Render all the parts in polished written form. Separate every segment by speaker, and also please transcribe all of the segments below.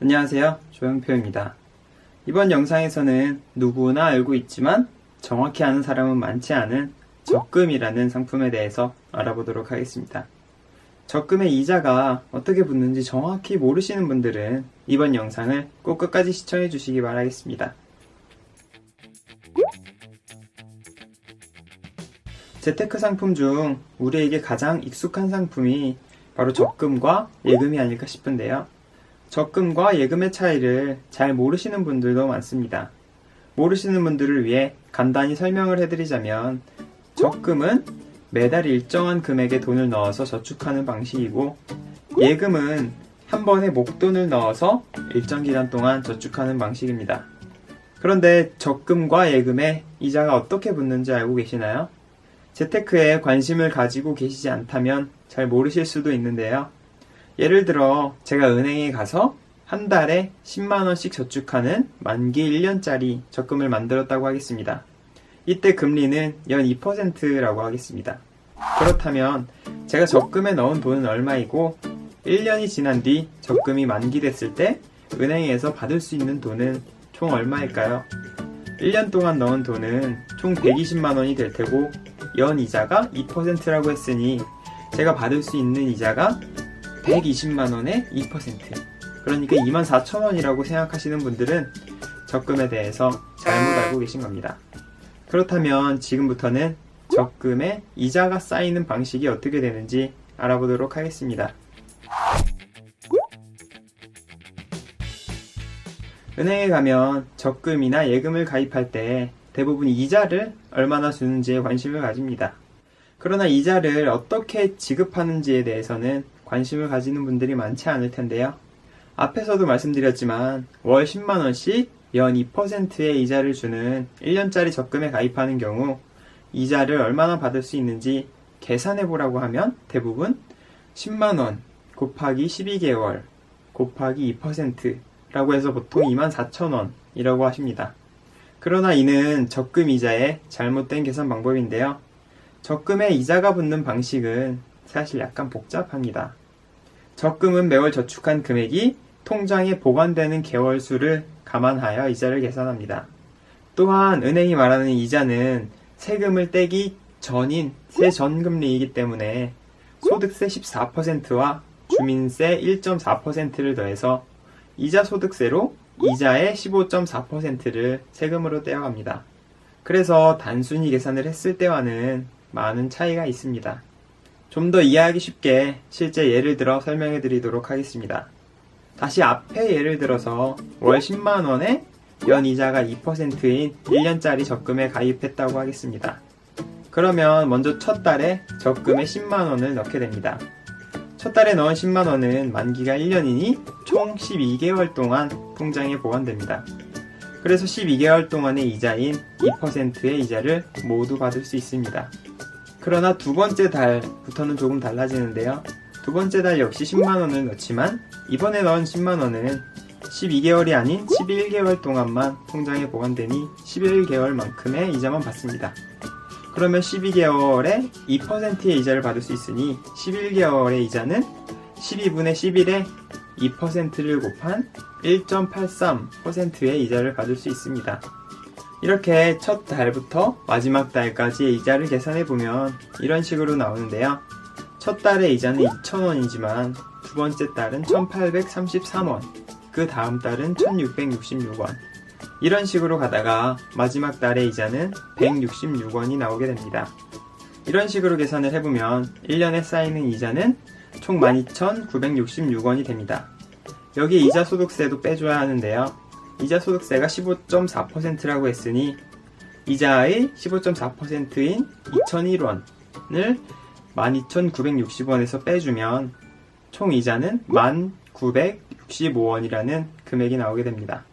Speaker 1: 안녕하세요. 조영표입니다. 이번 영상에서는 누구나 알고 있지만 정확히 아는 사람은 많지 않은 적금이라는 상품에 대해서 알아보도록 하겠습니다. 적금의 이자가 어떻게 붙는지 정확히 모르시는 분들은 이번 영상을 꼭 끝까지 시청해 주시기 바라겠습니다. 재테크 상품 중 우리에게 가장 익숙한 상품이 바로 적금과 예금이 아닐까 싶은데요. 적금과 예금의 차이를 잘 모르시는 분들도 많습니다. 모르시는 분들을 위해 간단히 설명을 해드리자면, 적금은 매달 일정한 금액의 돈을 넣어서 저축하는 방식이고, 예금은 한 번에 목돈을 넣어서 일정 기간 동안 저축하는 방식입니다. 그런데 적금과 예금의 이자가 어떻게 붙는지 알고 계시나요? 재테크에 관심을 가지고 계시지 않다면 잘 모르실 수도 있는데요. 예를 들어 제가 은행에 가서 한 달에 10만원씩 저축하는 만기 1년짜리 적금을 만들었다고 하겠습니다. 이때 금리는 연 2%라고 하겠습니다. 그렇다면 제가 적금에 넣은 돈은 얼마이고 1년이 지난 뒤 적금이 만기됐을 때 은행에서 받을 수 있는 돈은 총 얼마일까요? 1년 동안 넣은 돈은 총 120만원이 될 테고 연 이자가 2%라고 했으니 제가 받을 수 있는 이자가 120만원의 2%, 그러니까 24,000원이라고 생각하시는 분들은 적금에 대해서 잘못 알고 계신 겁니다. 그렇다면 지금부터는 적금에 이자가 쌓이는 방식이 어떻게 되는지 알아보도록 하겠습니다. 은행에 가면 적금이나 예금을 가입할 때 대부분 이자를 얼마나 주는지에 관심을 가집니다. 그러나 이자를 어떻게 지급하는지에 대해서는 관심을 가지는 분들이 많지 않을 텐데요. 앞에서도 말씀드렸지만 월 10만원씩 연 2%의 이자를 주는 1년짜리 적금에 가입하는 경우 이자를 얼마나 받을 수 있는지 계산해 보라고 하면 대부분 10만원 곱하기 12개월 곱하기 2%라고 해서 보통 24,000원이라고 하십니다. 그러나 이는 적금 이자의 잘못된 계산 방법인데요. 적금에 이자가 붙는 방식은 사실 약간 복잡합니다. 적금은 매월 저축한 금액이 통장에 보관되는 개월 수를 감안하여 이자를 계산합니다. 또한 은행이 말하는 이자는 세금을 떼기 전인 세전금리이기 때문에 소득세 14%와 주민세 1.4%를 더해서 이자소득세로 이자의 15.4%를 세금으로 떼어갑니다. 그래서 단순히 계산을 했을 때와는 많은 차이가 있습니다. 좀 더 이해하기 쉽게 실제 예를 들어 설명해 드리도록 하겠습니다. 다시 앞에 예를 들어서 월 10만원에 연 이자가 2%인 1년짜리 적금에 가입했다고 하겠습니다. 그러면 먼저 첫 달에 적금에 10만원을 넣게 됩니다. 첫 달에 넣은 10만원은 만기가 1년이니 총 12개월 동안 통장에 보관됩니다. 그래서 12개월 동안의 이자인 2%의 이자를 모두 받을 수 있습니다. 그러나 두 번째 달부터는 조금 달라지는데요. 두 번째 달 역시 10만원을 넣지만 이번에 넣은 10만원은 12개월이 아닌 11개월 동안만 통장에 보관되니 11개월만큼의 이자만 받습니다. 그러면 12개월에 2%의 이자를 받을 수 있으니 11개월의 이자는 12분의 11에 2%를 곱한 1.83%의 이자를 받을 수 있습니다. 이렇게 첫 달부터 마지막 달까지의 이자를 계산해보면 이런 식으로 나오는데요. 첫 달의 이자는 2,000원이지만 두 번째 달은 1,833원, 그 다음 달은 1,666원, 이런 식으로 가다가 마지막 달의 이자는 166원이 나오게 됩니다. 이런 식으로 계산을 해보면 1년에 쌓이는 이자는 총 12,966원이 됩니다. 여기에 이자소득세도 빼줘야 하는데요. 이자소득세가 15.4%라고 했으니 이자의 15.4%인 2,001원을 12,960원에서 빼주면 총 이자는 1,965원이라는 금액이 나오게 됩니다.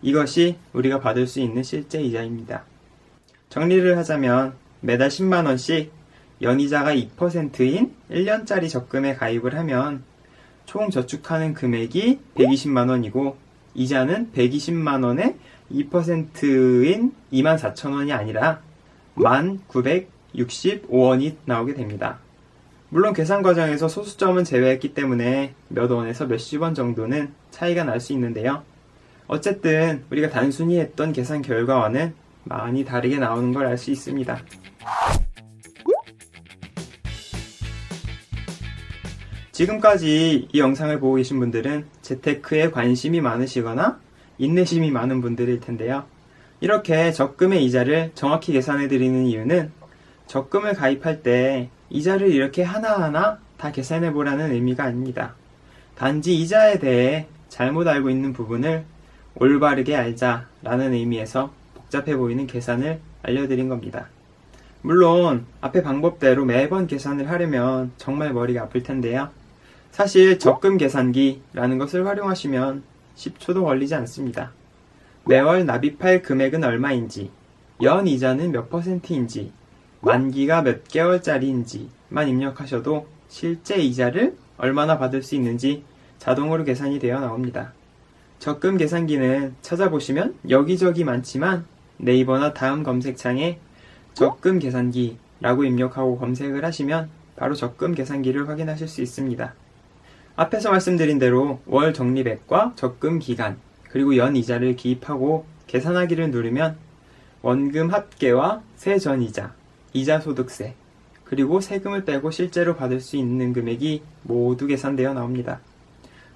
Speaker 1: 이것이 우리가 받을 수 있는 실제 이자입니다. 정리를 하자면 매달 10만원씩 연이자가 2%인 1년짜리 적금에 가입을 하면 총 저축하는 금액이 120만원이고 이자는 120만원에 2%인 24,000원이 아니라 1,965원이 나오게 됩니다. 물론 계산 과정에서 소수점은 제외했기 때문에 몇 원에서 몇십 원 정도는 차이가 날 수 있는데요. 어쨌든 우리가 단순히 했던 계산 결과와는 많이 다르게 나오는 걸 알 수 있습니다. 지금까지 이 영상을 보고 계신 분들은 재테크에 관심이 많으시거나 인내심이 많은 분들일 텐데요. 이렇게 적금의 이자를 정확히 계산해 드리는 이유는 적금을 가입할 때 이자를 이렇게 하나하나 다 계산해 보라는 의미가 아닙니다. 단지 이자에 대해 잘못 알고 있는 부분을 올바르게 알자라는 의미에서 복잡해 보이는 계산을 알려드린 겁니다. 물론 앞의 방법대로 매번 계산을 하려면 정말 머리가 아플 텐데요. 사실 적금 계산기라는 것을 활용하시면 10초도 걸리지 않습니다. 매월 납입할 금액은 얼마인지, 연 이자는 몇 %인지, 만기가 몇 개월짜리인지만 입력하셔도 실제 이자를 얼마나 받을 수 있는지 자동으로 계산이 되어 나옵니다. 적금 계산기는 찾아보시면 여기저기 많지만 네이버나 다음 검색창에 적금 계산기라고 입력하고 검색을 하시면 바로 적금 계산기를 확인하실 수 있습니다. 앞에서 말씀드린 대로 월 적립액과 적금 기간, 그리고 연 이자를 기입하고 계산하기를 누르면 원금 합계와 세전이자, 이자 소득세, 그리고 세금을 빼고 실제로 받을 수 있는 금액이 모두 계산되어 나옵니다.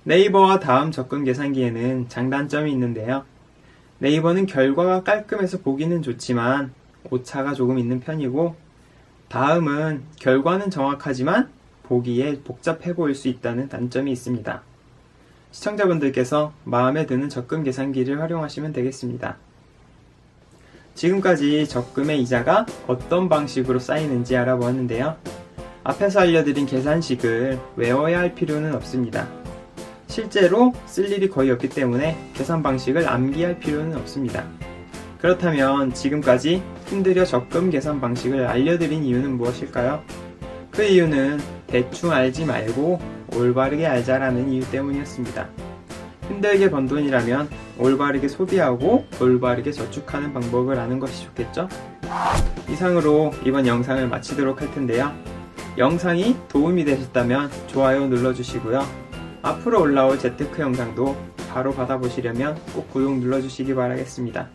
Speaker 1: 네이버와 다음 적금 계산기에는 장단점이 있는데요. 네이버는 결과가 깔끔해서 보기는 좋지만 오차가 조금 있는 편이고, 다음은 결과는 정확하지만 보기에 복잡해 보일 수 있다는 단점이 있습니다. 시청자분들께서 마음에 드는 적금 계산기를 활용하시면 되겠습니다. 지금까지 적금의 이자가 어떤 방식으로 쌓이는지 알아보았는데요. 앞에서 알려드린 계산식을 외워야 할 필요는 없습니다. 실제로 쓸 일이 거의 없기 때문에 계산 방식을 암기할 필요는 없습니다. 그렇다면 지금까지 힘들여 적금 계산 방식을 알려드린 이유는 무엇일까요? 그 이유는 대충 알지 말고 올바르게 알자라는 이유 때문이었습니다. 힘들게 번 돈이라면 올바르게 소비하고 올바르게 저축하는 방법을 아는 것이 좋겠죠? 이상으로 이번 영상을 마치도록 할 텐데요. 영상이 도움이 되셨다면 좋아요 눌러주시고요. 앞으로 올라올 재테크 영상도 바로 받아보시려면 꼭 구독 눌러주시기 바라겠습니다.